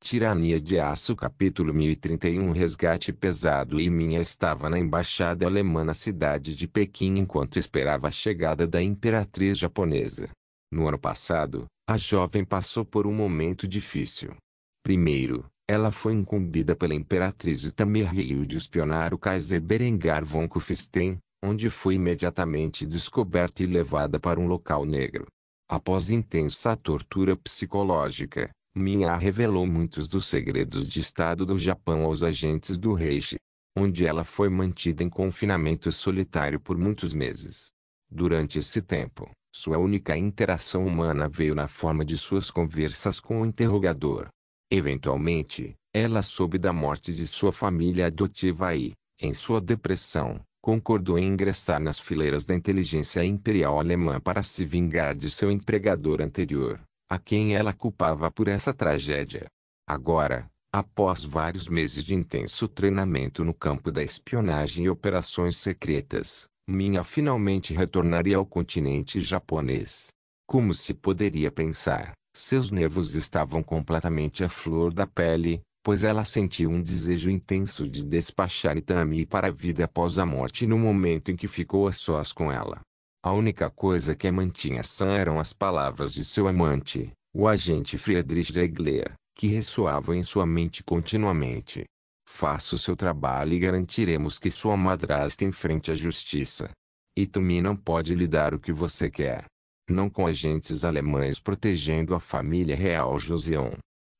Tirania de Aço capítulo 1031 Resgate pesado. Minha estava na embaixada alemã na cidade de Pequim enquanto esperava a chegada da imperatriz japonesa. No ano passado, a jovem passou por um momento difícil. Primeiro, ela foi incumbida pela imperatriz Tamihrio de espionar o Kaiser Berengar von Kufstein, onde foi imediatamente descoberta e levada para um local negro. Após intensa tortura psicológica, Minha revelou muitos dos segredos de Estado do Japão aos agentes do Reich, onde ela foi mantida em confinamento solitário por muitos meses. Durante esse tempo, sua única interação humana veio na forma de suas conversas com o interrogador. Eventualmente, ela soube da morte de sua família adotiva e, em sua depressão, concordou em ingressar nas fileiras da inteligência imperial alemã para se vingar de seu empregador anterior, a quem ela culpava por essa tragédia. Agora, após vários meses de intenso treinamento no campo da espionagem e operações secretas, Minha finalmente retornaria ao continente japonês. Como se poderia pensar, seus nervos estavam completamente à flor da pele, pois ela sentiu um desejo intenso de despachar Itami para a vida após a morte no momento em que ficou a sós com ela. A única coisa que a mantinha sã eram as palavras de seu amante, o agente Friedrich Ziegler, que ressoavam em sua mente continuamente. Faça o seu trabalho e garantiremos que sua madrasta enfrente a justiça. Itami não pode lhe dar o que você quer. Não com agentes alemães protegendo a família real Joseon.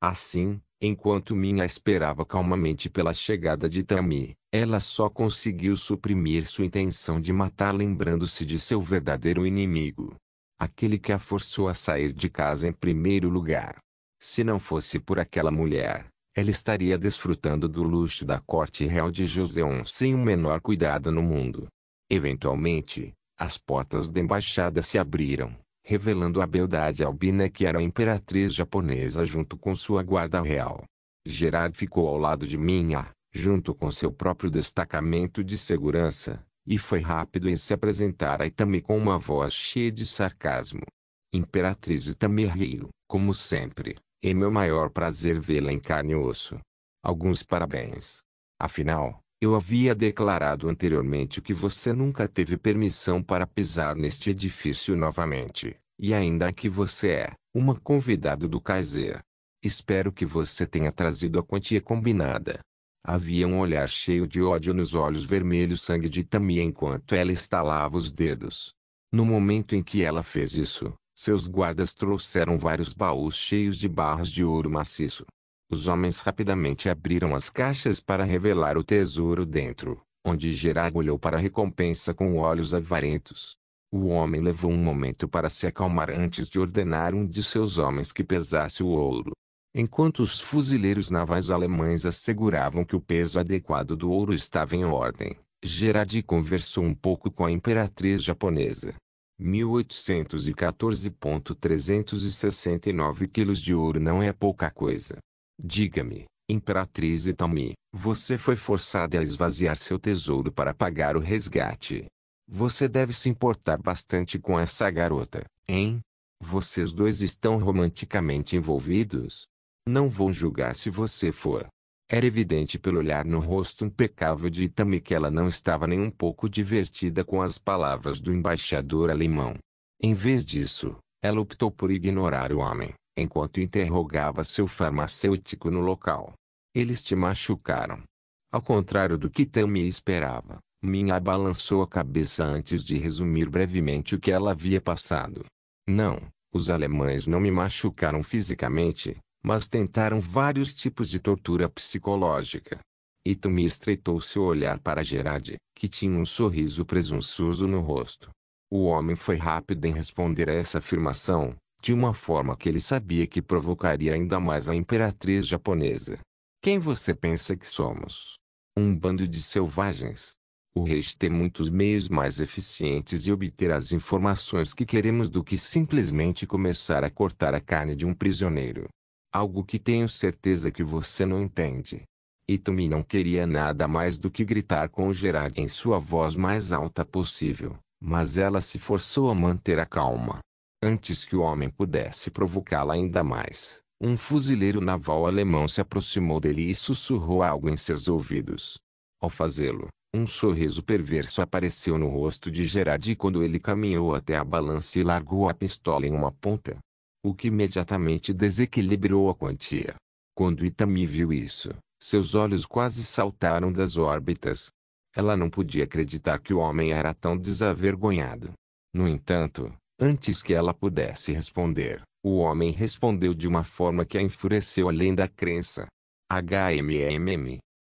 Assim, enquanto Minha esperava calmamente pela chegada de Itami, ela só conseguiu suprimir sua intenção de matar lembrando-se de seu verdadeiro inimigo. Aquele que a forçou a sair de casa em primeiro lugar. Se não fosse por aquela mulher, ela estaria desfrutando do luxo da corte real de Joseon sem o menor cuidado no mundo. Eventualmente, as portas da embaixada se abriram, revelando a beldade albina que era a imperatriz japonesa junto com sua guarda real. Gerard ficou ao lado de Minha, junto com seu próprio destacamento de segurança, e foi rápido em se apresentar a Itami com uma voz cheia de sarcasmo. Imperatriz Itami, como sempre, é meu maior prazer vê-la em carne e osso. Alguns parabéns. Afinal, eu havia declarado anteriormente que você nunca teve permissão para pisar neste edifício novamente, e ainda que você é uma convidada do Kaiser. Espero que você tenha trazido a quantia combinada. Havia um olhar cheio de ódio nos olhos vermelhos sangue de Itami enquanto ela estalava os dedos. No momento em que ela fez isso, seus guardas trouxeram vários baús cheios de barras de ouro maciço. Os homens rapidamente abriram as caixas para revelar o tesouro dentro, onde Gerard olhou para a recompensa com olhos avarentos. O homem levou um momento para se acalmar antes de ordenar um de seus homens que pesasse o ouro. Enquanto os fuzileiros navais alemães asseguravam que o peso adequado do ouro estava em ordem, Gerard conversou um pouco com a imperatriz japonesa. 1814,369 quilos de ouro não é pouca coisa. Diga-me, Imperatriz Itami, você foi forçada a esvaziar seu tesouro para pagar o resgate. Você deve se importar bastante com essa garota, hein? Vocês dois estão romanticamente envolvidos? Não vou julgar se você for. Era evidente pelo olhar no rosto impecável de Itami que ela não estava nem um pouco divertida com as palavras do embaixador alemão. Em vez disso, ela optou por ignorar o homem, enquanto interrogava seu farmacêutico no local. Eles te machucaram. Ao contrário do que Itami esperava, Minha balançou a cabeça antes de resumir brevemente o que ela havia passado. Não, os alemães não me machucaram fisicamente, mas tentaram vários tipos de tortura psicológica. Itami estreitou seu olhar para Gerard, que tinha um sorriso presunçoso no rosto. O homem foi rápido em responder a essa afirmação, de uma forma que ele sabia que provocaria ainda mais a imperatriz japonesa. Quem você pensa que somos? Um bando de selvagens? O Reich tem muitos meios mais eficientes de obter as informações que queremos do que simplesmente começar a cortar a carne de um prisioneiro. Algo que tenho certeza que você não entende. Itami não queria nada mais do que gritar com Gerard em sua voz mais alta possível, mas ela se forçou a manter a calma. Antes que o homem pudesse provocá-la ainda mais, Um fuzileiro naval alemão se aproximou dele e sussurrou algo em seus ouvidos. Ao fazê-lo, um sorriso perverso apareceu no rosto de Gerard quando ele caminhou até a balança e largou a pistola em uma ponta, o que imediatamente desequilibrou a quantia. Quando Itami viu isso, seus olhos quase saltaram das órbitas. Ela não podia acreditar que o homem era tão desavergonhado. No entanto, antes que ela pudesse responder, o homem respondeu de uma forma que a enfureceu além da crença.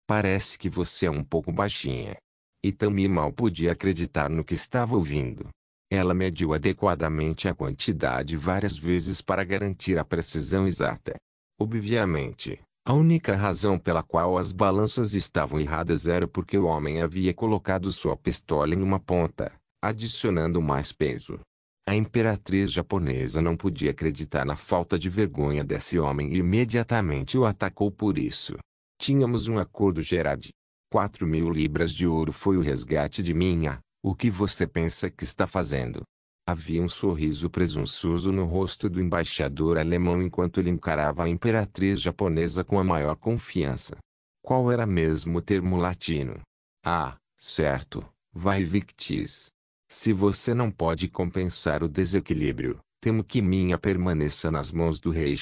Parece que você é um pouco baixinha. Itami mal podia acreditar no que estava ouvindo. Ela mediu adequadamente a quantidade várias vezes para garantir a precisão exata. Obviamente, a única razão pela qual as balanças estavam erradas era porque o homem havia colocado sua pistola em uma ponta, adicionando mais peso. A imperatriz japonesa não podia acreditar na falta de vergonha desse homem e imediatamente o atacou por isso. Tínhamos um acordo, Gerard. 4.000 libras de ouro foi o resgate de minha. O que você pensa que está fazendo? Havia um sorriso presunçoso no rosto do embaixador alemão enquanto ele encarava a imperatriz japonesa com a maior confiança. Qual era mesmo o termo latino? Ah, certo, vai victis. Se você não pode compensar o desequilíbrio, temo que minha permaneça nas mãos do rei.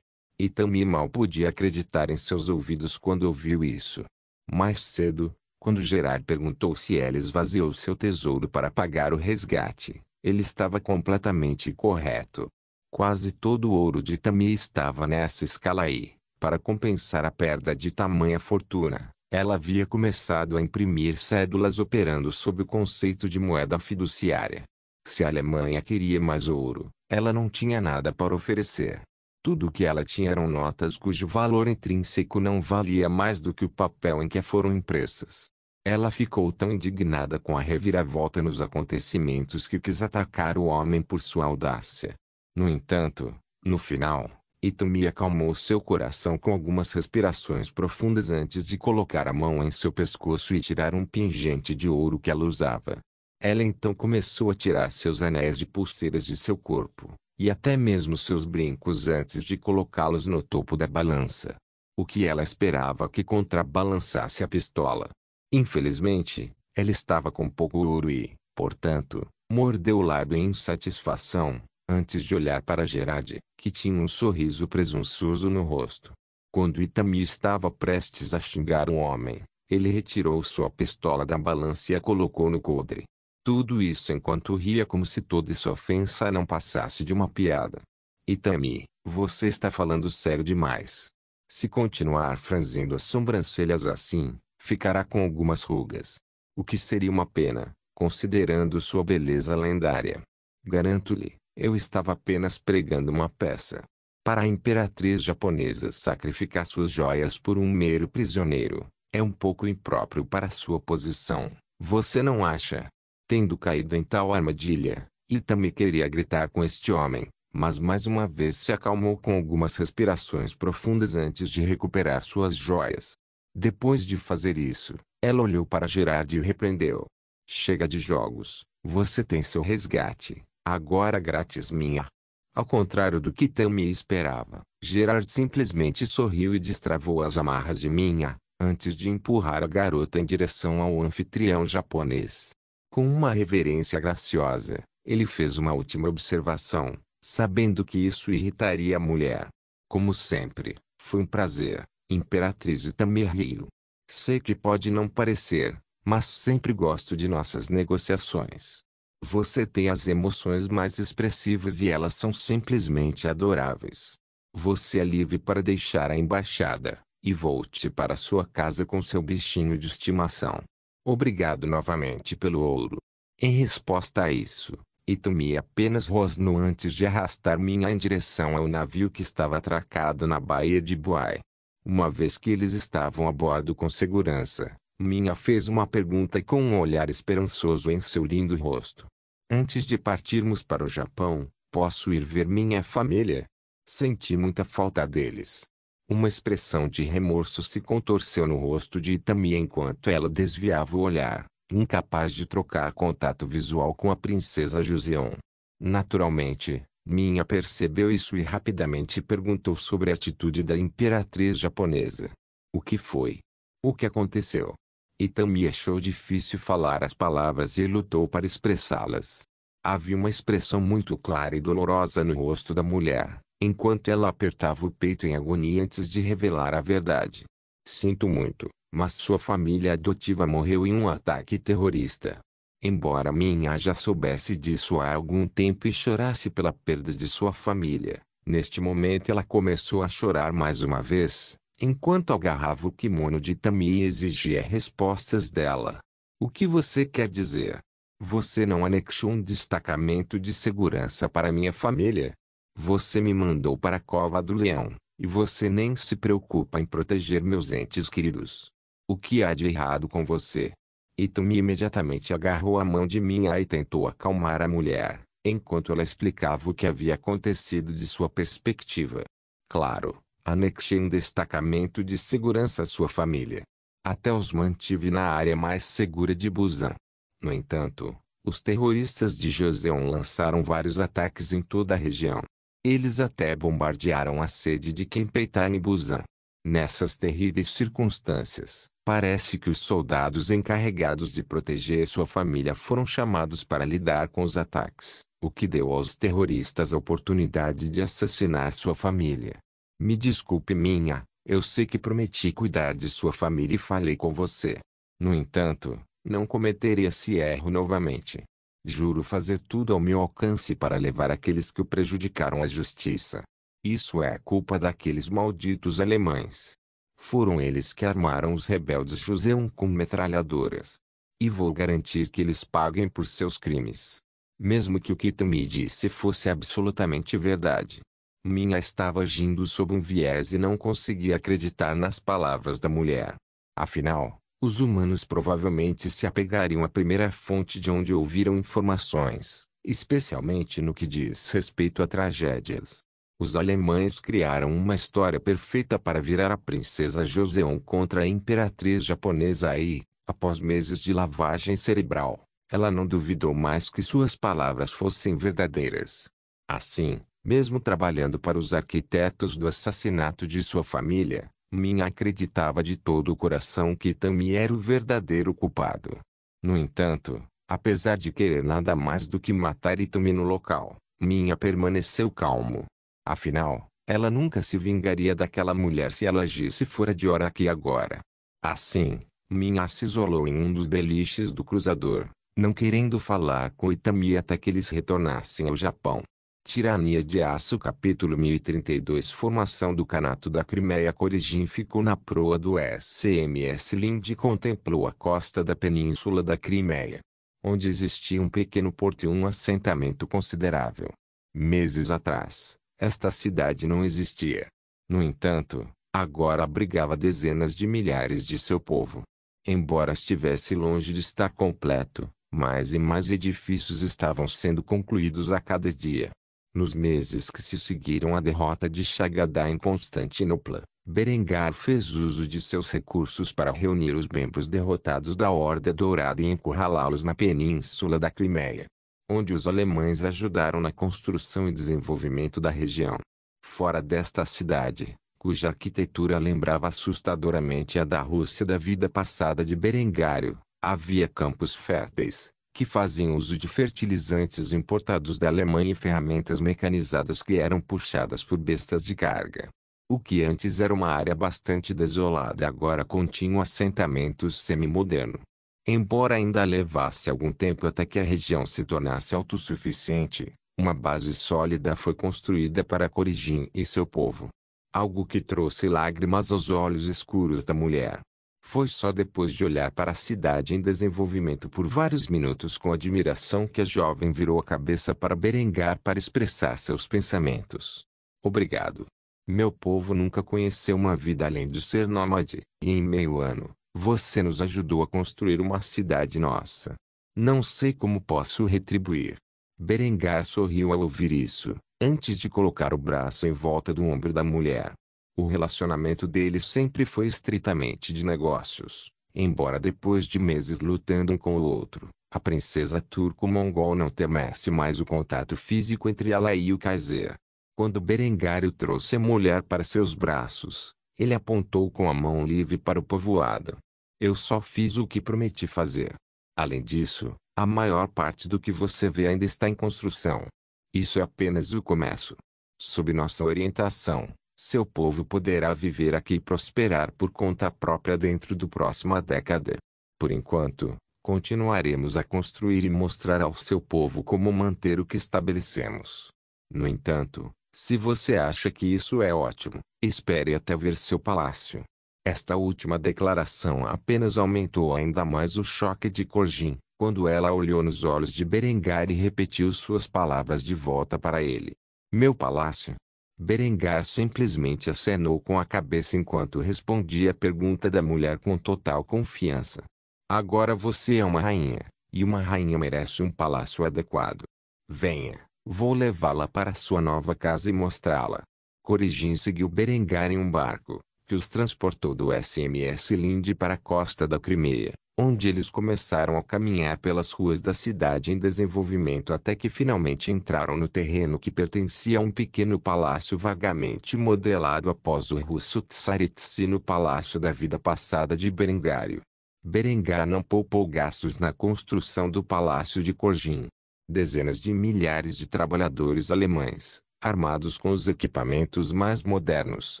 Itami mal podia acreditar em seus ouvidos quando ouviu isso. Mais cedo, quando Gerard perguntou se ela esvaziou seu tesouro para pagar o resgate, ele estava completamente correto. Quase todo o ouro de Itami estava nessa escala aí. Para compensar a perda de tamanha fortuna, ela havia começado a imprimir cédulas operando sob o conceito de moeda fiduciária. Se a Alemanha queria mais ouro, ela não tinha nada para oferecer. Tudo o que ela tinha eram notas cujo valor intrínseco não valia mais do que o papel em que foram impressas. Ela ficou tão indignada com a reviravolta nos acontecimentos que quis atacar o homem por sua audácia. No entanto, no final, Itami acalmou seu coração com algumas respirações profundas antes de colocar a mão em seu pescoço e tirar um pingente de ouro que ela usava. Ela então começou a tirar seus anéis de pulseiras de seu corpo, e até mesmo seus brincos antes de colocá-los no topo da balança. O que ela esperava que contrabalançasse a pistola. Infelizmente, ela estava com pouco ouro e, portanto, mordeu o lábio em insatisfação, antes de olhar para Gerard, que tinha um sorriso presunçoso no rosto. Quando Itami estava prestes a xingar o homem, ele retirou sua pistola da balança e a colocou no coldre. Tudo isso enquanto ria como se toda essa ofensa não passasse de uma piada. Itami, você está falando sério demais. Se continuar franzindo as sobrancelhas assim, ficará com algumas rugas. O que seria uma pena, considerando sua beleza lendária. Garanto-lhe, eu estava apenas pregando uma peça. Para a imperatriz japonesa sacrificar suas joias por um mero prisioneiro, é um pouco impróprio para sua posição, você não acha? Tendo caído em tal armadilha, Itami queria gritar com este homem, mas mais uma vez se acalmou com algumas respirações profundas antes de recuperar suas joias. Depois de fazer isso, ela olhou para Gerard e o repreendeu. Chega de jogos, você tem seu resgate, agora grátis minha. Ao contrário do que Itami esperava, Gerard simplesmente sorriu e destravou as amarras de minha, antes de empurrar a garota em direção ao anfitrião japonês. Com uma reverência graciosa, ele fez uma última observação, sabendo que isso irritaria a mulher. Como sempre, foi um prazer, Imperatriz Itami riu. Sei que pode não parecer, mas sempre gosto de nossas negociações. Você tem as emoções mais expressivas e elas são simplesmente adoráveis. Você é livre para deixar a embaixada, e volte para sua casa com seu bichinho de estimação. Obrigado novamente pelo ouro. Em resposta a isso, Itami apenas rosnou antes de arrastar minha em direção ao navio que estava atracado na Baía de Buai. Uma vez que eles estavam a bordo com segurança, Minha fez uma pergunta com um olhar esperançoso em seu lindo rosto. Antes de partirmos para o Japão, posso ir ver minha família? Senti muita falta deles. Uma expressão de remorso se contorceu no rosto de Itami enquanto ela desviava o olhar, incapaz de trocar contato visual com a princesa Joseon. Naturalmente, Minha percebeu isso e rapidamente perguntou sobre a atitude da imperatriz japonesa. O que foi? O que aconteceu? Itami achou difícil falar as palavras e lutou para expressá-las. Havia uma expressão muito clara e dolorosa no rosto da mulher, enquanto ela apertava o peito em agonia antes de revelar a verdade. Sinto muito, mas sua família adotiva morreu em um ataque terrorista. Embora Minha já soubesse disso há algum tempo e chorasse pela perda de sua família, neste momento ela começou a chorar mais uma vez, enquanto agarrava o kimono de Itami e exigia respostas dela. O que você quer dizer? Você não anexou um destacamento de segurança para minha família? Você me mandou para a Cova do Leão, e você nem se preocupa em proteger meus entes queridos. O que há de errado com você? Itami imediatamente agarrou a mão de Minha e tentou acalmar a mulher, enquanto ela explicava o que havia acontecido de sua perspectiva. Claro, anexei um destacamento de segurança à sua família. Até os mantive na área mais segura de Busan. No entanto, os terroristas de Joseon lançaram vários ataques em toda a região. Eles até bombardearam a sede de Kenpeitai em Busan. Nessas terríveis circunstâncias, parece que os soldados encarregados de proteger sua família foram chamados para lidar com os ataques, o que deu aos terroristas a oportunidade de assassinar sua família. Me desculpe, Minha, eu sei que prometi cuidar de sua família e falei com você. No entanto, não cometerei esse erro novamente. Juro fazer tudo ao meu alcance para levar aqueles que o prejudicaram à justiça. Isso é culpa daqueles malditos alemães. Foram eles que armaram os rebeldes Joseon com metralhadoras. E vou garantir que eles paguem por seus crimes. Mesmo que o que Itami disse fosse absolutamente verdade. Minha estava agindo sob um viés e não conseguia acreditar nas palavras da mulher. Afinal, os humanos provavelmente se apegariam à primeira fonte de onde ouviram informações, especialmente no que diz respeito a tragédias. Os alemães criaram uma história perfeita para virar a princesa Joseon contra a imperatriz japonesa e, após meses de lavagem cerebral, ela não duvidou mais que suas palavras fossem verdadeiras. Assim, mesmo trabalhando para os arquitetos do assassinato de sua família, Minha acreditava de todo o coração que Itami era o verdadeiro culpado. No entanto, apesar de querer nada mais do que matar Itami no local, Minha permaneceu calmo. Afinal, ela nunca se vingaria daquela mulher se ela agisse fora de hora aqui agora. Assim, Minha se isolou em um dos beliches do cruzador, não querendo falar com Itami até que eles retornassem ao Japão. Tirania de Aço Capítulo 1032 Formação do Kanato da Crimeia. Corigin ficou na proa do SMS Lind e contemplou a costa da península da Crimeia, onde existia um pequeno porto e um assentamento considerável. Meses atrás, esta cidade não existia. No entanto, agora abrigava dezenas de milhares de seu povo. Embora estivesse longe de estar completo, mais e mais edifícios estavam sendo concluídos a cada dia. Nos meses que se seguiram à derrota de Shagadá em Constantinopla, Berengar fez uso de seus recursos para reunir os membros derrotados da Horda Dourada e encurralá-los na península da Crimeia, onde os alemães ajudaram na construção e desenvolvimento da região. Fora desta cidade, cuja arquitetura lembrava assustadoramente a da Rússia da vida passada de Berengário, havia campos férteis, que faziam uso de fertilizantes importados da Alemanha e ferramentas mecanizadas que eram puxadas por bestas de carga. O que antes era uma área bastante desolada agora continha um assentamento semi-moderno. Embora ainda levasse algum tempo até que a região se tornasse autossuficiente, uma base sólida foi construída para Corigin e seu povo. Algo que trouxe lágrimas aos olhos escuros da mulher. Foi só depois de olhar para a cidade em desenvolvimento por vários minutos com admiração que a jovem virou a cabeça para Berengar para expressar seus pensamentos. Obrigado. Meu povo nunca conheceu uma vida além de ser nômade, e em meio ano, você nos ajudou a construir uma cidade nossa. Não sei como posso retribuir. Berengar sorriu ao ouvir isso, antes de colocar o braço em volta do ombro da mulher. O relacionamento deles sempre foi estritamente de negócios, Embora depois de meses lutando um com o outro, a princesa turco-mongol não temesse mais o contato físico entre ela e o Kaiser. Quando Berengário trouxe a mulher para seus braços, ele apontou com a mão livre para o povoado. Eu só fiz o que prometi fazer. Além disso, a maior parte do que você vê ainda está em construção. Isso é apenas o começo. Sob nossa orientação, seu povo poderá viver aqui e prosperar por conta própria dentro do próxima década. Por enquanto, continuaremos a construir e mostrar ao seu povo como manter o que estabelecemos. No entanto, se você acha que isso é ótimo, espere até ver seu palácio. Esta última declaração apenas aumentou ainda mais o choque de Corjin, quando ela olhou nos olhos de Berengar e repetiu suas palavras de volta para ele. Meu palácio? Berengar simplesmente acenou com a cabeça enquanto respondia a pergunta da mulher com total confiança. Agora você é uma rainha, e uma rainha merece um palácio adequado. Venha, vou levá-la para sua nova casa e mostrá-la. Corjin seguiu Berengar em um barco, que os transportou do SMS Linde para a costa da Crimeia, onde eles começaram a caminhar pelas ruas da cidade em desenvolvimento até que finalmente entraram no terreno que pertencia a um pequeno palácio vagamente modelado após o russo Tsaritsi no palácio da vida passada de Berengário. Berengar não poupou gastos na construção do palácio de Corjin. Dezenas de milhares de trabalhadores alemães, armados com os equipamentos mais modernos,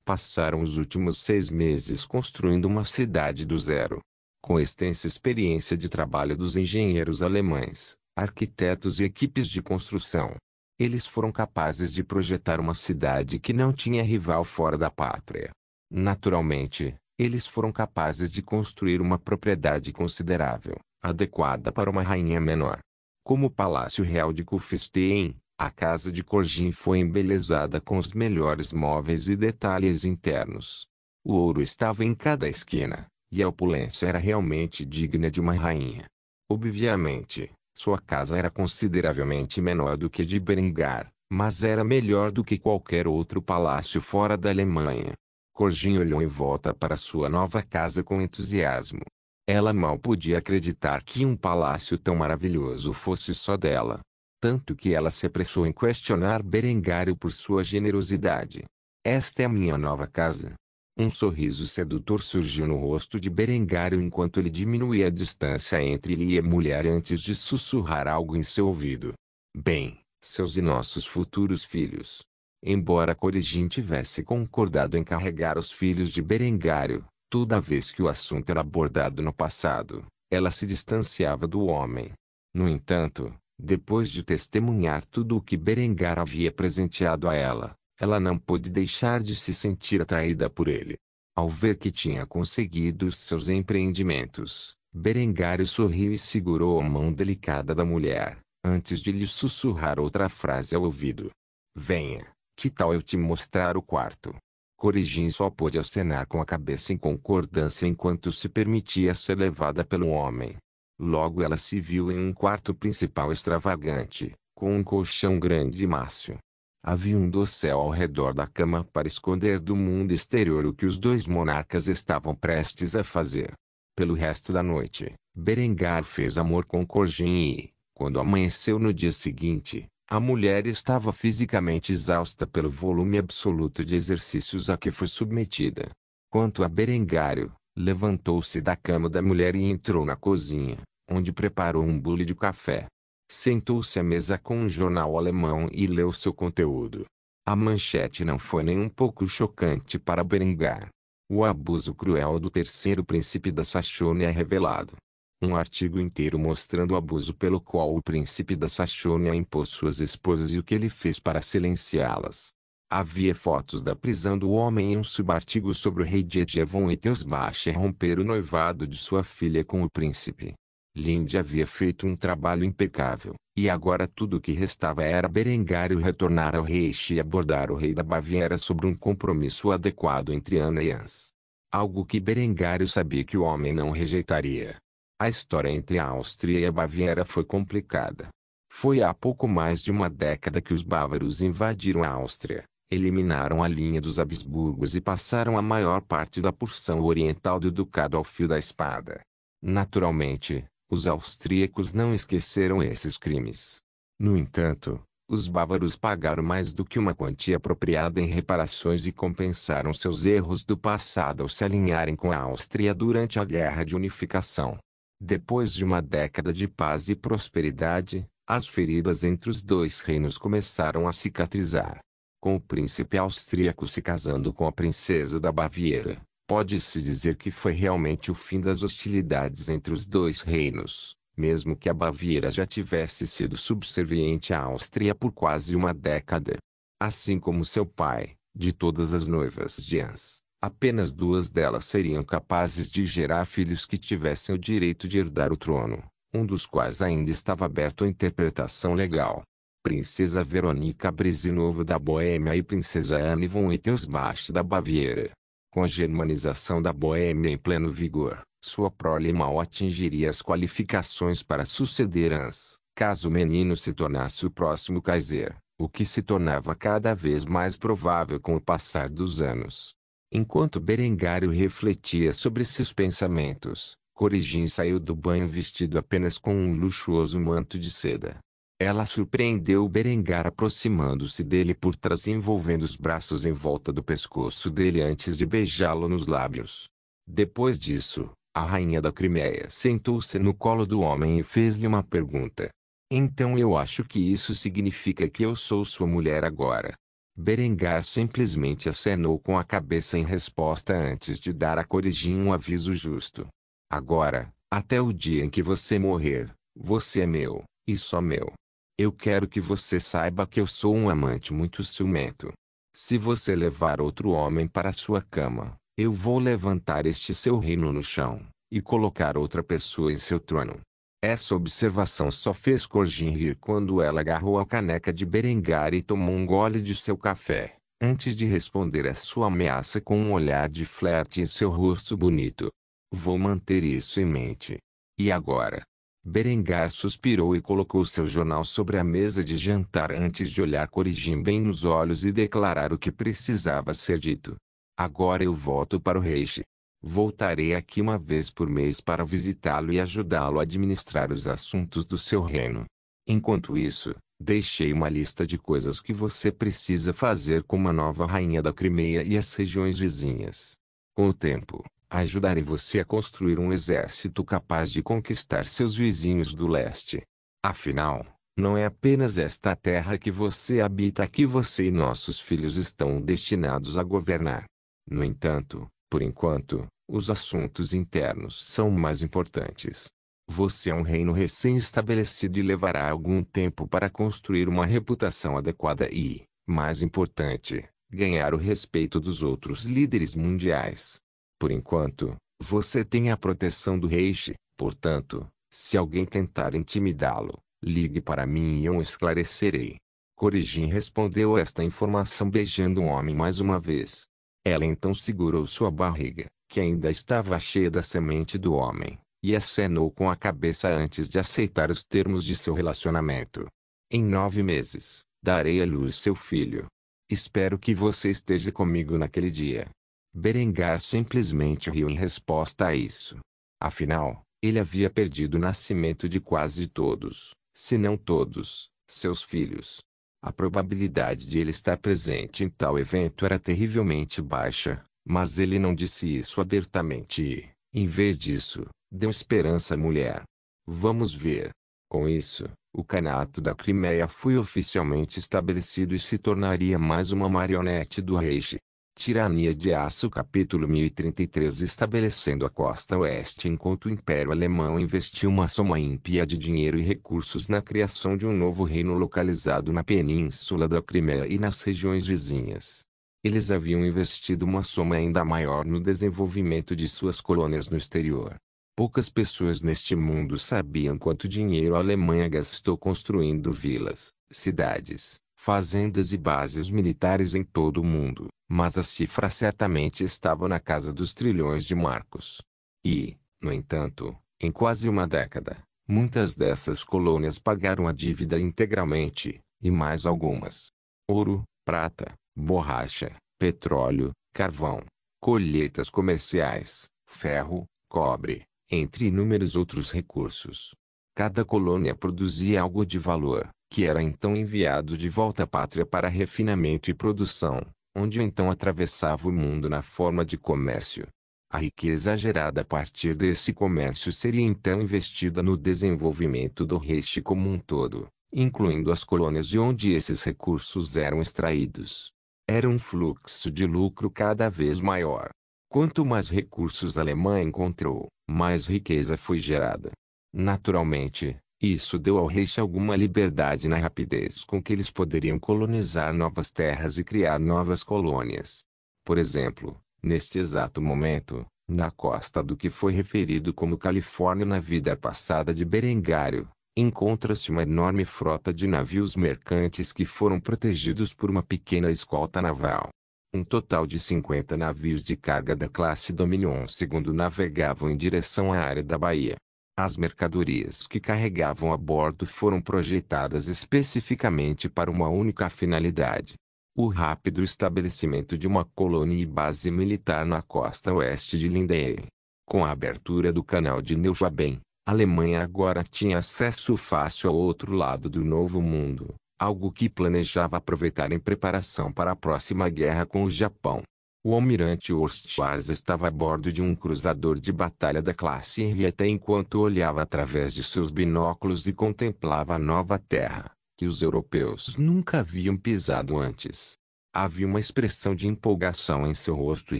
passaram os últimos 6 meses construindo uma cidade do zero. Com a extensa experiência de trabalho dos engenheiros alemães, arquitetos e equipes de construção, eles foram capazes de projetar uma cidade que não tinha rival fora da pátria. Naturalmente, eles foram capazes de construir uma propriedade considerável, adequada para uma rainha menor. Como o Palácio Real de Kufstein, a casa de Corjin foi embelezada com os melhores móveis e detalhes internos. O ouro estava em cada esquina, e a opulência era realmente digna de uma rainha. Obviamente, sua casa era consideravelmente menor do que de Berengar, mas era melhor do que qualquer outro palácio fora da Alemanha. Corjin olhou em volta para sua nova casa com entusiasmo. Ela mal podia acreditar que um palácio tão maravilhoso fosse só dela. Tanto que ela se apressou em questionar Berengário por sua generosidade. Esta é a minha nova casa. Um sorriso sedutor surgiu no rosto de Berengário enquanto ele diminuía a distância entre ele e a mulher antes de sussurrar algo em seu ouvido. Bem, seus e nossos futuros filhos. Embora Corjin tivesse concordado em carregar os filhos de Berengário, toda vez que o assunto era abordado no passado, ela se distanciava do homem. No entanto, depois de testemunhar tudo o que Berengar havia presenteado a ela, ela não pôde deixar de se sentir atraída por ele. Ao ver que tinha conseguido os seus empreendimentos, Berengário sorriu e segurou a mão delicada da mulher, antes de lhe sussurrar outra frase ao ouvido. Venha, que tal eu te mostrar o quarto? Corjin só pôde acenar com a cabeça em concordância enquanto se permitia ser levada pelo homem. Logo ela se viu em um quarto principal extravagante, com um colchão grande e macio. Havia um dossel ao redor da cama para esconder do mundo exterior o que os dois monarcas estavam prestes a fazer. Pelo resto da noite, Berengar fez amor com Corjin e, quando amanheceu no dia seguinte, a mulher estava fisicamente exausta pelo volume absoluto de exercícios a que foi submetida. Quanto a Berengário, levantou-se da cama da mulher e entrou na cozinha, onde preparou um bule de café. Sentou-se à mesa com um jornal alemão e leu seu conteúdo. A manchete não foi nem um pouco chocante para Berengar. O abuso cruel do terceiro príncipe da Saxônia é revelado. Um artigo inteiro mostrando o abuso pelo qual o príncipe da Saxônia impôs suas esposas e o que ele fez para silenciá-las. Havia fotos da prisão do homem e um subartigo sobre o rei Dieter von Wittelsbach romper o noivado de sua filha com o príncipe. Linde havia feito um trabalho impecável, e agora tudo o que restava era Berengário retornar ao Reich e abordar o rei da Baviera sobre um compromisso adequado entre Ana e Hans. Algo que Berengário sabia que o homem não rejeitaria. A história entre a Áustria e a Baviera foi complicada. Foi há pouco mais de uma década que os bávaros invadiram a Áustria, Eliminaram a linha dos Habsburgos e passaram a maior parte da porção oriental do ducado ao fio da espada. Naturalmente, os austríacos não esqueceram esses crimes. No entanto, os bávaros pagaram mais do que uma quantia apropriada em reparações e compensaram seus erros do passado ao se alinharem com a Áustria durante a Guerra de Unificação. Depois de uma década de paz e prosperidade, as feridas entre os dois reinos começaram a cicatrizar. Com o príncipe austríaco se casando com a princesa da Baviera, pode-se dizer que foi realmente o fim das hostilidades entre os dois reinos, mesmo que a Baviera já tivesse sido subserviente à Áustria por quase uma década. Assim como seu pai, de todas as noivas de Hans, apenas 2 delas seriam capazes de gerar filhos que tivessem o direito de herdar o trono, um dos quais ainda estava aberto à interpretação legal. Princesa Verônica Brezhnev da Boêmia e Princesa Anne von Wittelsbach da Baviera. Com a germanização da Boêmia em pleno vigor, sua prole mal atingiria as qualificações para suceder Hans, caso o menino se tornasse o próximo Kaiser, o que se tornava cada vez mais provável com o passar dos anos. Enquanto Berengário refletia sobre esses pensamentos, Corigin saiu do banho vestido apenas com um luxuoso manto de seda. Ela surpreendeu Berengar aproximando-se dele por trás e envolvendo os braços em volta do pescoço dele antes de beijá-lo nos lábios. Depois disso, a rainha da Crimeia sentou-se no colo do homem e fez-lhe uma pergunta. Então eu acho que isso significa que eu sou sua mulher agora. Berengar simplesmente acenou com a cabeça em resposta antes de dar a Corigin um aviso justo. Agora, até o dia em que você morrer, você é meu, e só meu. Eu quero que você saiba que eu sou um amante muito ciumento. Se você levar outro homem para sua cama, eu vou levantar este seu reino no chão, e colocar outra pessoa em seu trono. Essa observação só fez Corgin rir quando ela agarrou a caneca de Berengar e tomou um gole de seu café, antes de responder a sua ameaça com um olhar de flerte em seu rosto bonito. Vou manter isso em mente. E agora? Berengar suspirou e colocou seu jornal sobre a mesa de jantar antes de olhar Corigin bem nos olhos e declarar o que precisava ser dito. Agora eu volto para o Reich. Voltarei aqui uma vez por mês para visitá-lo e ajudá-lo a administrar os assuntos do seu reino. Enquanto isso, deixei uma lista de coisas que você precisa fazer como a nova rainha da Crimeia e as regiões vizinhas. Com o tempo, ajudarei você a construir um exército capaz de conquistar seus vizinhos do leste. Afinal, não é apenas esta terra que você habita que você e nossos filhos estão destinados a governar. No entanto, por enquanto, os assuntos internos são mais importantes. Você é um reino recém-estabelecido e levará algum tempo para construir uma reputação adequada e, mais importante, ganhar o respeito dos outros líderes mundiais. Por enquanto, você tem a proteção do Reich, portanto, se alguém tentar intimidá-lo, ligue para mim e eu o esclarecerei. Corigin respondeu esta informação beijando o homem mais uma vez. Ela então segurou sua barriga, que ainda estava cheia da semente do homem, e acenou com a cabeça antes de aceitar os termos de seu relacionamento. Em 9 meses, darei à luz seu filho. Espero que você esteja comigo naquele dia. Berengar simplesmente riu em resposta a isso. Afinal, ele havia perdido o nascimento de quase todos, se não todos, seus filhos. A probabilidade de ele estar presente em tal evento era terrivelmente baixa, mas ele não disse isso abertamente e, em vez disso, deu esperança à mulher. Vamos ver. Com isso, o Khanato da Crimeia foi oficialmente estabelecido e se tornaria mais uma marionete do Reich. Tirania de Aço capítulo 1033 estabelecendo a costa oeste enquanto o Império Alemão investiu uma soma ímpia de dinheiro e recursos na criação de um novo reino localizado na península da Crimeia e nas regiões vizinhas. Eles haviam investido uma soma ainda maior no desenvolvimento de suas colônias no exterior. Poucas pessoas neste mundo sabiam quanto dinheiro a Alemanha gastou construindo vilas, cidades, fazendas e bases militares em todo o mundo, mas a cifra certamente estava na casa dos trilhões de marcos. E, no entanto, em quase uma década, muitas dessas colônias pagaram a dívida integralmente, e mais algumas. Ouro, prata, borracha, petróleo, carvão, colheitas comerciais, ferro, cobre, entre inúmeros outros recursos. Cada colônia produzia algo de valor, que era então enviado de volta à pátria para refinamento e produção, onde então atravessava o mundo na forma de comércio. A riqueza gerada a partir desse comércio seria então investida no desenvolvimento do Reich como um todo, incluindo as colônias de onde esses recursos eram extraídos. Era um fluxo de lucro cada vez maior. Quanto mais recursos a Alemanha encontrou, mais riqueza foi gerada. Naturalmente, isso deu ao Reich alguma liberdade na rapidez com que eles poderiam colonizar novas terras e criar novas colônias. Por exemplo, neste exato momento, na costa do que foi referido como Califórnia na vida passada de Berengário, encontra-se uma enorme frota de navios mercantes que foram protegidos por uma pequena escolta naval. Um total de 50 navios de carga da classe Dominion II navegavam em direção à área da Bahia. As mercadorias que carregavam a bordo foram projetadas especificamente para uma única finalidade: o rápido estabelecimento de uma colônia e base militar na costa oeste de Lindau. Com a abertura do canal de Neuschwaben, a Alemanha agora tinha acesso fácil ao outro lado do Novo Mundo, algo que planejava aproveitar em preparação para a próxima guerra com o Japão. O almirante Urs Schwarz estava a bordo de um cruzador de batalha da classe Henrietta enquanto olhava através de seus binóculos e contemplava a nova terra, que os europeus nunca haviam pisado antes. Havia uma expressão de empolgação em seu rosto e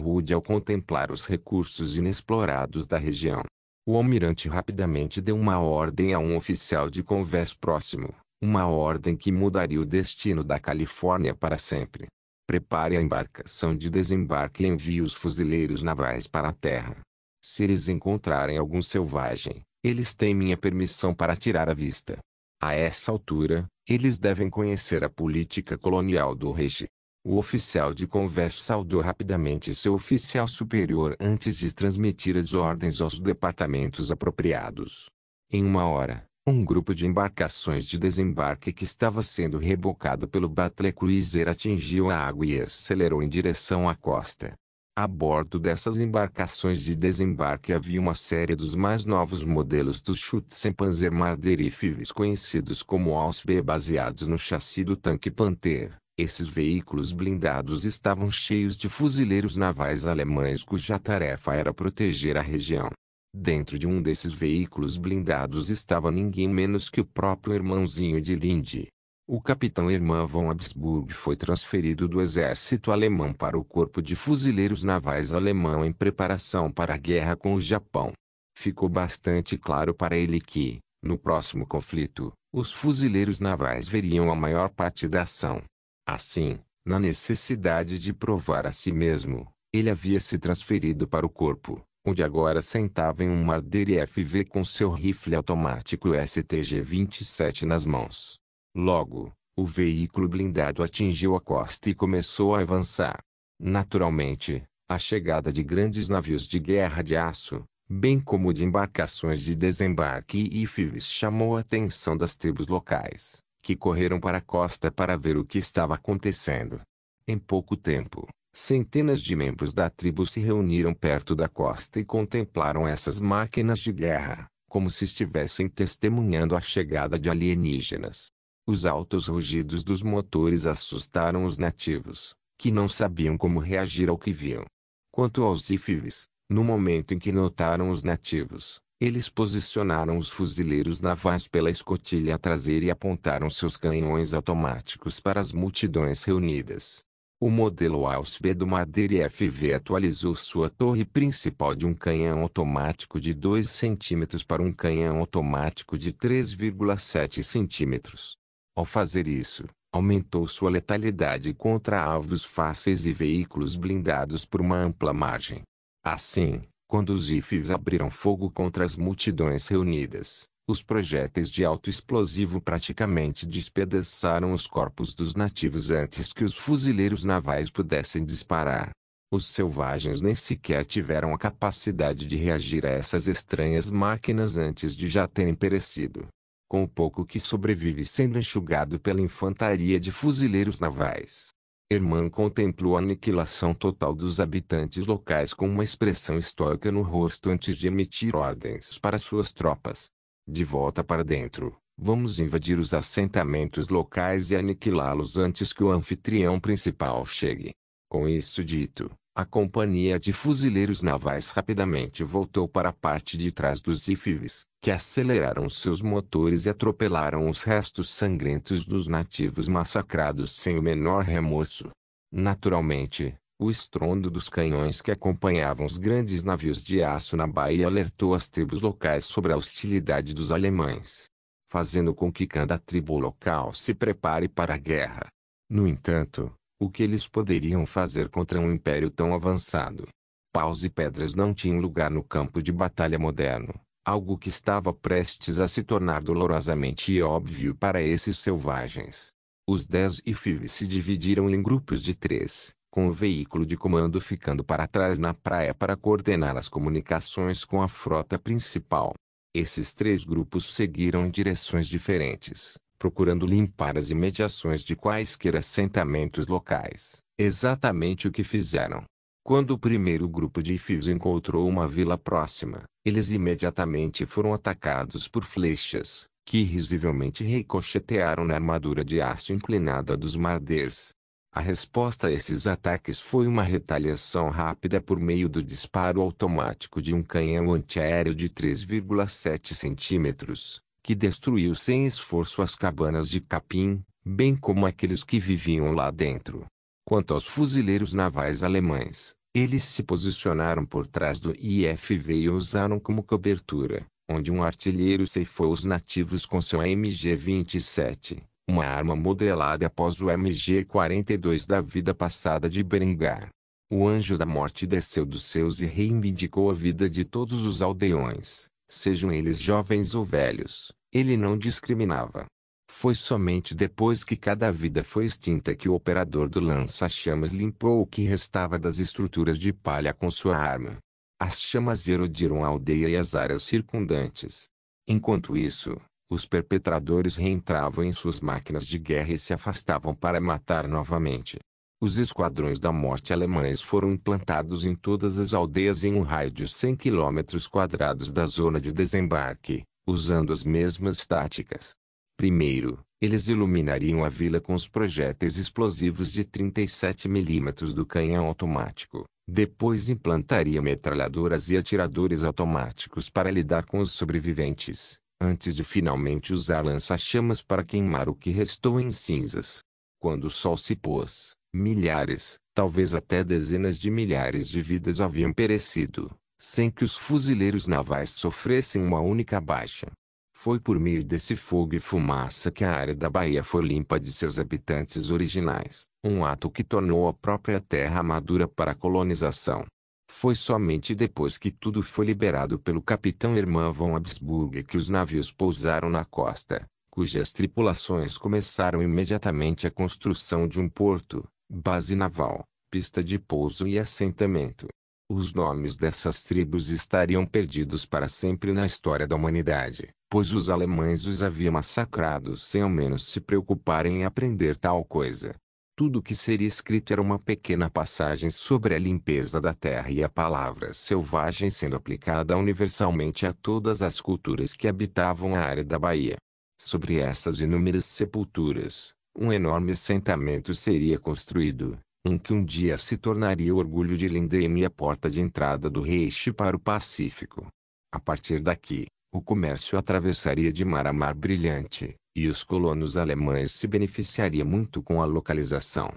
rude ao contemplar os recursos inexplorados da região. O almirante rapidamente deu uma ordem a um oficial de convés próximo, uma ordem que mudaria o destino da Califórnia para sempre. Prepare a embarcação de desembarque e envie os fuzileiros navais para a terra. Se eles encontrarem algum selvagem, eles têm minha permissão para tirar à vista. A essa altura, eles devem conhecer a política colonial do Reich. O oficial de convés saudou rapidamente seu oficial superior antes de transmitir as ordens aos departamentos apropriados. Em uma hora, um grupo de embarcações de desembarque que estava sendo rebocado pelo Battle Cruiser atingiu a água e acelerou em direção à costa. A bordo dessas embarcações de desembarque havia uma série dos mais novos modelos dos Schützenpanzer Marder e Fives conhecidos como Ausf baseados no chassi do tanque Panther. Esses veículos blindados estavam cheios de fuzileiros navais alemães cuja tarefa era proteger a região. Dentro de um desses veículos blindados estava ninguém menos que o próprio irmãozinho de Lindy. O capitão Hermann von Habsburg foi transferido do exército alemão para o corpo de fuzileiros navais alemão em preparação para a guerra com o Japão. Ficou bastante claro para ele que, no próximo conflito, os fuzileiros navais veriam a maior parte da ação. Assim, na necessidade de provar a si mesmo, ele havia se transferido para o corpo, onde agora sentava em um Marder FV com seu rifle automático STG-27 nas mãos. Logo, o veículo blindado atingiu a costa e começou a avançar. Naturalmente, a chegada de grandes navios de guerra de aço, bem como de embarcações de desembarque e FIVs chamou a atenção das tribos locais, que correram para a costa para ver o que estava acontecendo. Em pouco tempo, centenas de membros da tribo se reuniram perto da costa e contemplaram essas máquinas de guerra, como se estivessem testemunhando a chegada de alienígenas. Os altos rugidos dos motores assustaram os nativos, que não sabiam como reagir ao que viam. Quanto aos IFVs, no momento em que notaram os nativos, eles posicionaram os fuzileiros navais pela escotilha traseira e apontaram seus canhões automáticos para as multidões reunidas. O modelo Ausf do Marder FV atualizou sua torre principal de um canhão automático de 2 cm para um canhão automático de 3,7 cm. Ao fazer isso, aumentou sua letalidade contra alvos fáceis e veículos blindados por uma ampla margem. Assim, quando os IFVs abriram fogo contra as multidões reunidas, os projéteis de alto explosivo praticamente despedaçaram os corpos dos nativos antes que os fuzileiros navais pudessem disparar. Os selvagens nem sequer tiveram a capacidade de reagir a essas estranhas máquinas antes de já terem perecido. Com o pouco que sobrevive sendo enxugado pela infantaria de fuzileiros navais. Hermann contemplou a aniquilação total dos habitantes locais com uma expressão estoica no rosto antes de emitir ordens para suas tropas. De volta para dentro, vamos invadir os assentamentos locais e aniquilá-los antes que o anfitrião principal chegue. Com isso dito, a companhia de fuzileiros navais rapidamente voltou para a parte de trás dos IFVs, que aceleraram seus motores e atropelaram os restos sangrentos dos nativos massacrados sem o menor remorso. Naturalmente, o estrondo dos canhões que acompanhavam os grandes navios de aço na baía alertou as tribos locais sobre a hostilidade dos alemães, fazendo com que cada tribo local se prepare para a guerra. No entanto, o que eles poderiam fazer contra um império tão avançado? Paus e pedras não tinham lugar no campo de batalha moderno, algo que estava prestes a se tornar dolorosamente óbvio para esses selvagens. Os 10 IFVs se dividiram em grupos de 3, com o veículo de comando ficando para trás na praia para coordenar as comunicações com a frota principal. Esses 3 grupos seguiram em direções diferentes, procurando limpar as imediações de quaisquer assentamentos locais. Exatamente o que fizeram. Quando o primeiro grupo de IFVs encontrou uma vila próxima, eles imediatamente foram atacados por flechas, que risivelmente ricochetearam na armadura de aço inclinada dos Marders. A resposta a esses ataques foi uma retaliação rápida por meio do disparo automático de um canhão antiaéreo de 3,7 centímetros, que destruiu sem esforço as cabanas de capim, bem como aqueles que viviam lá dentro. Quanto aos fuzileiros navais alemães, eles se posicionaram por trás do IFV e o usaram como cobertura, onde um artilheiro ceifou os nativos com seu MG-27, uma arma modelada após o MG-42 da vida passada de Berengar. O anjo da morte desceu dos céus e reivindicou a vida de todos os aldeões, sejam eles jovens ou velhos. Ele não discriminava. Foi somente depois que cada vida foi extinta que o operador do lança-chamas limpou o que restava das estruturas de palha com sua arma. As chamas erodiram a aldeia e as áreas circundantes. Enquanto isso, os perpetradores reentravam em suas máquinas de guerra e se afastavam para matar novamente. Os esquadrões da morte alemães foram implantados em todas as aldeias em um raio de 100 km² da zona de desembarque, usando as mesmas táticas. Primeiro, eles iluminariam a vila com os projéteis explosivos de 37 mm do canhão automático. Depois implantariam metralhadoras e atiradores automáticos para lidar com os sobreviventes, antes de finalmente usar lança-chamas para queimar o que restou em cinzas. Quando o sol se pôs, milhares, talvez até dezenas de milhares de vidas haviam perecido, sem que os fuzileiros navais sofressem uma única baixa. Foi por meio desse fogo e fumaça que a área da baía foi limpa de seus habitantes originais, um ato que tornou a própria terra madura para a colonização. Foi somente depois que tudo foi liberado pelo capitão Hermann von Habsburg que os navios pousaram na costa, cujas tripulações começaram imediatamente a construção de um porto, base naval, pista de pouso e assentamento. Os nomes dessas tribos estariam perdidos para sempre na história da humanidade, pois os alemães os haviam massacrado sem ao menos se preocuparem em aprender tal coisa. Tudo o que seria escrito era uma pequena passagem sobre a limpeza da terra e a palavra selvagem sendo aplicada universalmente a todas as culturas que habitavam a área da Baía. Sobre essas inúmeras sepulturas, um enorme assentamento seria construído, que um dia se tornaria o orgulho de Lindheim e a porta de entrada do Reich para o Pacífico. A partir daqui, o comércio atravessaria de mar a mar brilhante, e os colonos alemães se beneficiariam muito com a localização.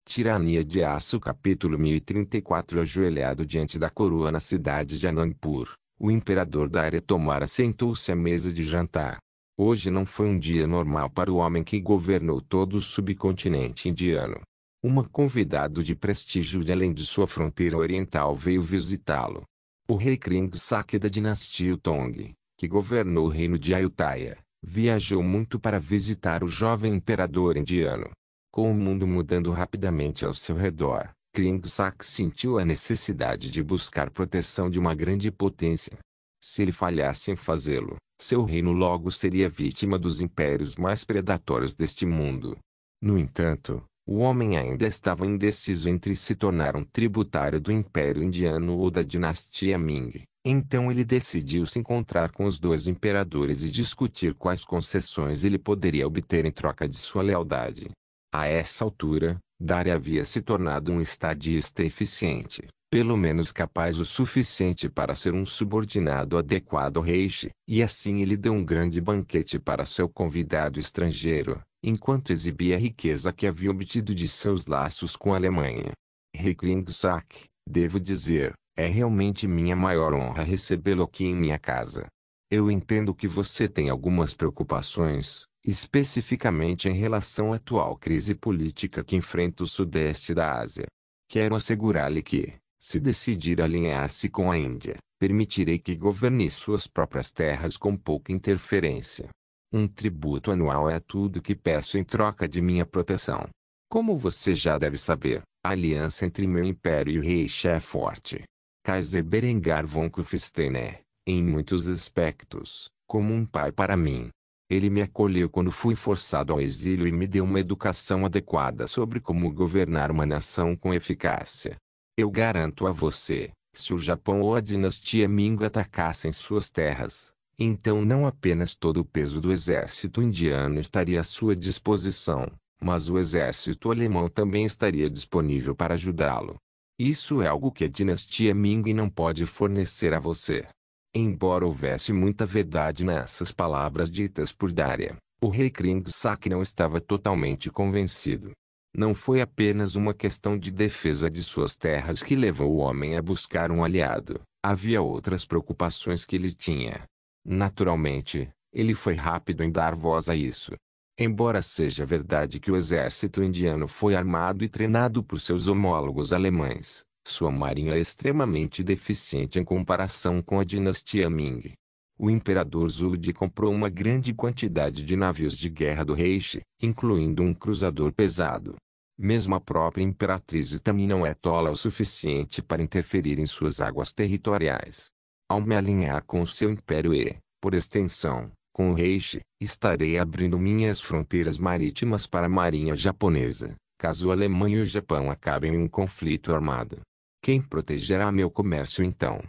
Tirania de Aço capítulo 1034 Ajoelhado diante da coroa na cidade de Anandpur, o imperador da área Tomara sentou-se à mesa de jantar. Hoje não foi um dia normal para o homem que governou todo o subcontinente indiano. Convidado de prestígio de além de sua fronteira oriental veio visitá-lo. O rei Kringsak da dinastia Tong, que governou o reino de Ayutthaya, viajou muito para visitar o jovem imperador indiano. Com o mundo mudando rapidamente ao seu redor, Kringsak sentiu a necessidade de buscar proteção de uma grande potência. Se ele falhasse em fazê-lo, seu reino logo seria vítima dos impérios mais predatórios deste mundo. No entanto, O homem ainda estava indeciso entre se tornar um tributário do Império Indiano ou da dinastia Ming. Então ele decidiu se encontrar com os dois imperadores e discutir quais concessões ele poderia obter em troca de sua lealdade. A essa altura, Dari havia se tornado um estadista eficiente, pelo menos capaz o suficiente para ser um subordinado adequado ao rei Shi, e assim ele deu um grande banquete para seu convidado estrangeiro, enquanto exibia a riqueza que havia obtido de seus laços com a Alemanha. Rei Kringsak, devo dizer, é realmente minha maior honra recebê-lo aqui em minha casa. Eu entendo que você tem algumas preocupações, especificamente em relação à atual crise política que enfrenta o sudeste da Ásia. Quero assegurar-lhe que, se decidir alinhar-se com a Índia, permitirei que governe suas próprias terras com pouca interferência. Um tributo anual é tudo que peço em troca de minha proteção. Como você já deve saber, a aliança entre meu império e o rei Shi é forte. Kaiser Berengar von Kufstein é, em muitos aspectos, como um pai para mim. Ele me acolheu quando fui forçado ao exílio e me deu uma educação adequada sobre como governar uma nação com eficácia. Eu garanto a você, se o Japão ou a dinastia Ming atacassem suas terras, então não apenas todo o peso do exército indiano estaria à sua disposição, mas o exército alemão também estaria disponível para ajudá-lo. Isso é algo que a dinastia Ming não pode fornecer a você. Embora houvesse muita verdade nessas palavras ditas por Daria, o rei Kringsak não estava totalmente convencido. Não foi apenas uma questão de defesa de suas terras que levou o homem a buscar um aliado, havia outras preocupações que ele tinha. Naturalmente, ele foi rápido em dar voz a isso. Embora seja verdade que o exército indiano foi armado e treinado por seus homólogos alemães, sua marinha é extremamente deficiente em comparação com a dinastia Ming. O imperador Zhuge comprou uma grande quantidade de navios de guerra do rei Shi, incluindo um cruzador pesado. Mesmo a própria imperatriz também não é tola o suficiente para interferir em suas águas territoriais. Ao me alinhar com o seu império e, por extensão, com o rei Shi, estarei abrindo minhas fronteiras marítimas para a marinha japonesa, caso a Alemanha e o Japão acabem em um conflito armado. Quem protegerá meu comércio então?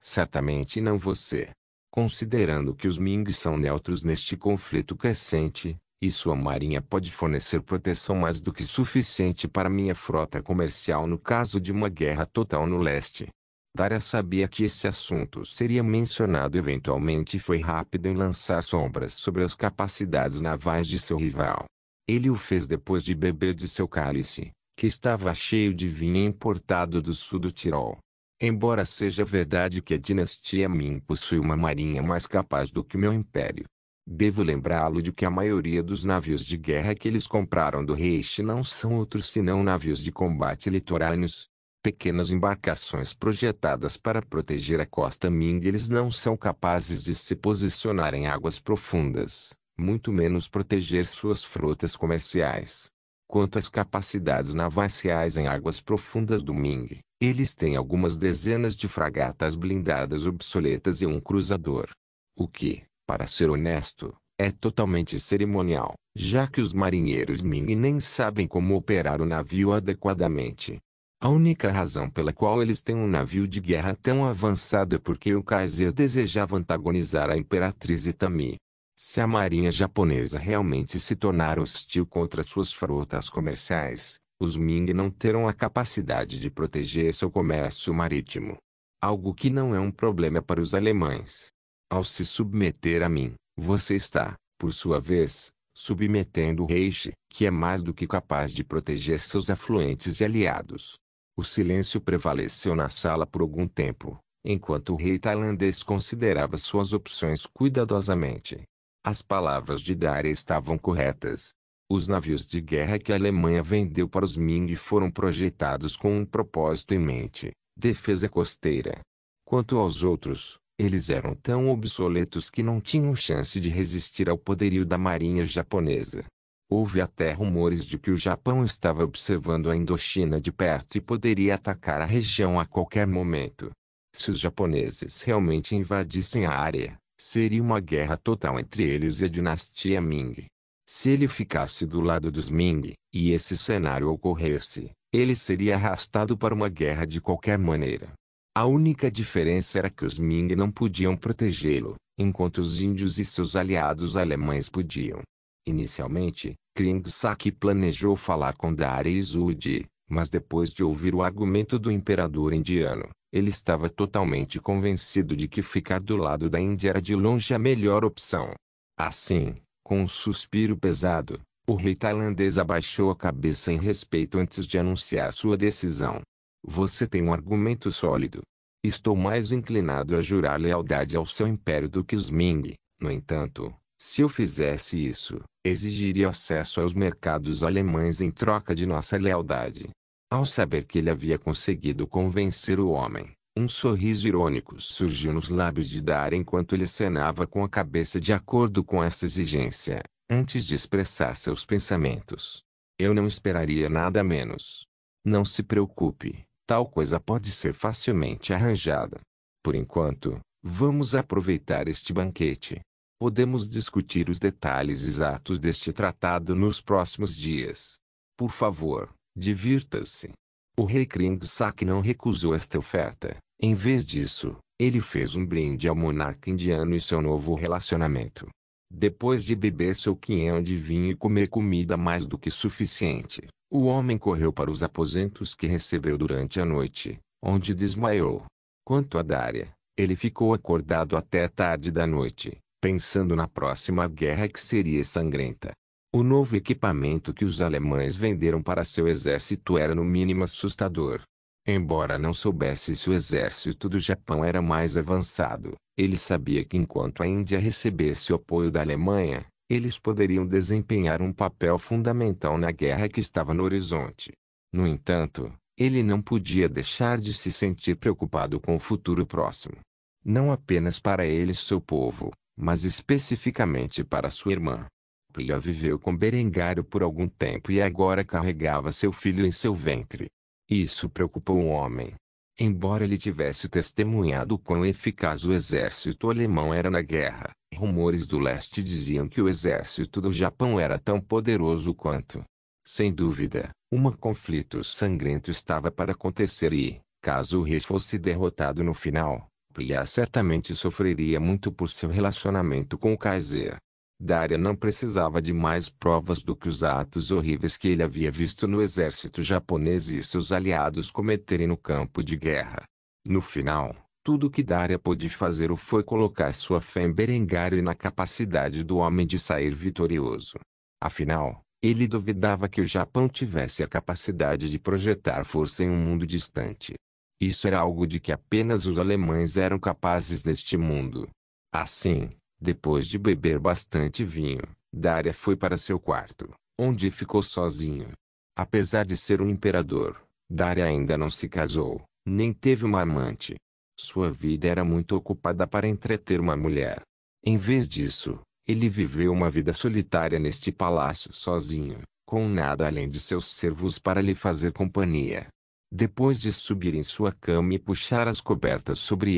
Certamente não você. Considerando que os Ming são neutros neste conflito crescente, e sua marinha pode fornecer proteção mais do que suficiente para minha frota comercial no caso de uma guerra total no leste. Daria sabia que esse assunto seria mencionado eventualmente e foi rápido em lançar sombras sobre as capacidades navais de seu rival. Ele o fez depois de beber de seu cálice, que estava cheio de vinho importado do sul do Tirol. Embora seja verdade que a dinastia Ming possui uma marinha mais capaz do que meu império, devo lembrá-lo de que a maioria dos navios de guerra que eles compraram do rei Shi não são outros senão navios de combate litorâneos. Pequenas embarcações projetadas para proteger a costa Ming. Eles não são capazes de se posicionar em águas profundas, muito menos proteger suas frotas comerciais. Quanto às capacidades navais reais em águas profundas do Ming, eles têm algumas dezenas de fragatas blindadas obsoletas e um cruzador. O que, para ser honesto, é totalmente cerimonial, já que os marinheiros Ming nem sabem como operar o navio adequadamente. A única razão pela qual eles têm um navio de guerra tão avançado é porque o Kaiser desejava antagonizar a Imperatriz Itami. Se a marinha japonesa realmente se tornar hostil contra suas frotas comerciais, os Ming não terão a capacidade de proteger seu comércio marítimo. Algo que não é um problema para os alemães. Ao se submeter a mim, você está, por sua vez, submetendo o rei Shi, que é mais do que capaz de proteger seus afluentes e aliados. O silêncio prevaleceu na sala por algum tempo, enquanto o rei tailandês considerava suas opções cuidadosamente. As palavras de Daria estavam corretas. Os navios de guerra que a Alemanha vendeu para os Ming foram projetados com um propósito em mente: defesa costeira. Quanto aos outros, eles eram tão obsoletos que não tinham chance de resistir ao poderio da marinha japonesa. Houve até rumores de que o Japão estava observando a Indochina de perto e poderia atacar a região a qualquer momento. Se os japoneses realmente invadissem a área, seria uma guerra total entre eles e a dinastia Ming. Se ele ficasse do lado dos Ming, e esse cenário ocorresse, ele seria arrastado para uma guerra de qualquer maneira. A única diferença era que os Ming não podiam protegê-lo, enquanto os índios e seus aliados alemães podiam. Inicialmente, Kringsaki planejou falar com Daria Izudi, mas depois de ouvir o argumento do imperador indiano, ele estava totalmente convencido de que ficar do lado da Índia era de longe a melhor opção. Assim, com um suspiro pesado, o rei tailandês abaixou a cabeça em respeito antes de anunciar sua decisão. Você tem um argumento sólido. Estou mais inclinado a jurar lealdade ao seu império do que os Ming. No entanto, se eu fizesse isso, exigiria acesso aos mercados alemães em troca de nossa lealdade. Ao saber que ele havia conseguido convencer o homem, um sorriso irônico surgiu nos lábios de Daria enquanto ele acenava com a cabeça de acordo com essa exigência, antes de expressar seus pensamentos. Eu não esperaria nada menos. Não se preocupe, tal coisa pode ser facilmente arranjada. Por enquanto, vamos aproveitar este banquete. Podemos discutir os detalhes exatos deste tratado nos próximos dias. Por favor, divirta-se. O rei Kringsaki não recusou esta oferta. Em vez disso, ele fez um brinde ao monarca indiano e seu novo relacionamento. Depois de beber seu quinhão de vinho e comer comida mais do que suficiente, o homem correu para os aposentos que recebeu durante a noite, onde desmaiou. Quanto a Daria, ele ficou acordado até tarde da noite, pensando na próxima guerra que seria sangrenta. O novo equipamento que os alemães venderam para seu exército era no mínimo assustador. Embora não soubesse se o exército do Japão era mais avançado, ele sabia que enquanto a Índia recebesse o apoio da Alemanha, eles poderiam desempenhar um papel fundamental na guerra que estava no horizonte. No entanto, ele não podia deixar de se sentir preocupado com o futuro próximo. Não apenas para ele e seu povo, mas especificamente para sua irmã. Pilha viveu com Berengário por algum tempo e agora carregava seu filho em seu ventre. Isso preocupou o homem. Embora ele tivesse testemunhado quão eficaz o exército alemão era na guerra, rumores do leste diziam que o exército do Japão era tão poderoso quanto. Sem dúvida, um conflito sangrento estava para acontecer e, caso o rei fosse derrotado no final, Pilha certamente sofreria muito por seu relacionamento com o Kaiser. Daria não precisava de mais provas do que os atos horríveis que ele havia visto no exército japonês e seus aliados cometerem no campo de guerra. No final, tudo o que Daria pôde fazer foi colocar sua fé em Berengário e na capacidade do homem de sair vitorioso. Afinal, ele duvidava que o Japão tivesse a capacidade de projetar força em um mundo distante. Isso era algo de que apenas os alemães eram capazes neste mundo. Assim, depois de beber bastante vinho, Daria foi para seu quarto, onde ficou sozinho. Apesar de ser um imperador, Daria ainda não se casou, nem teve uma amante. Sua vida era muito ocupada para entreter uma mulher. Em vez disso, ele viveu uma vida solitária neste palácio sozinho, com nada além de seus servos para lhe fazer companhia. Depois de subir em sua cama e puxar as cobertas sobre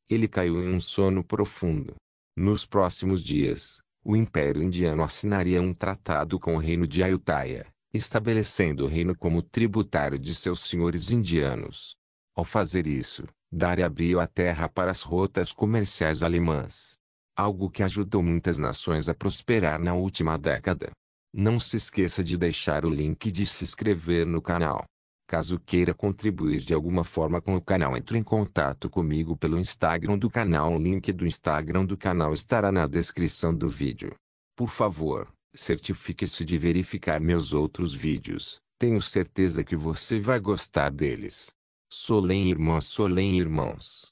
ele caiu em um sono profundo. Nos próximos dias, o Império Indiano assinaria um tratado com o reino de Ayutthaya, estabelecendo o reino como tributário de seus senhores indianos. Ao fazer isso, Daria abriu a terra para as rotas comerciais alemãs. Algo que ajudou muitas nações a prosperar na última década. Não se esqueça de deixar o link de se inscrever no canal. Caso queira contribuir de alguma forma com o canal, entre em contato comigo pelo Instagram do canal. O link do Instagram do canal estará na descrição do vídeo. Por favor, certifique-se de verificar meus outros vídeos. Tenho certeza que você vai gostar deles. Solem irmãos.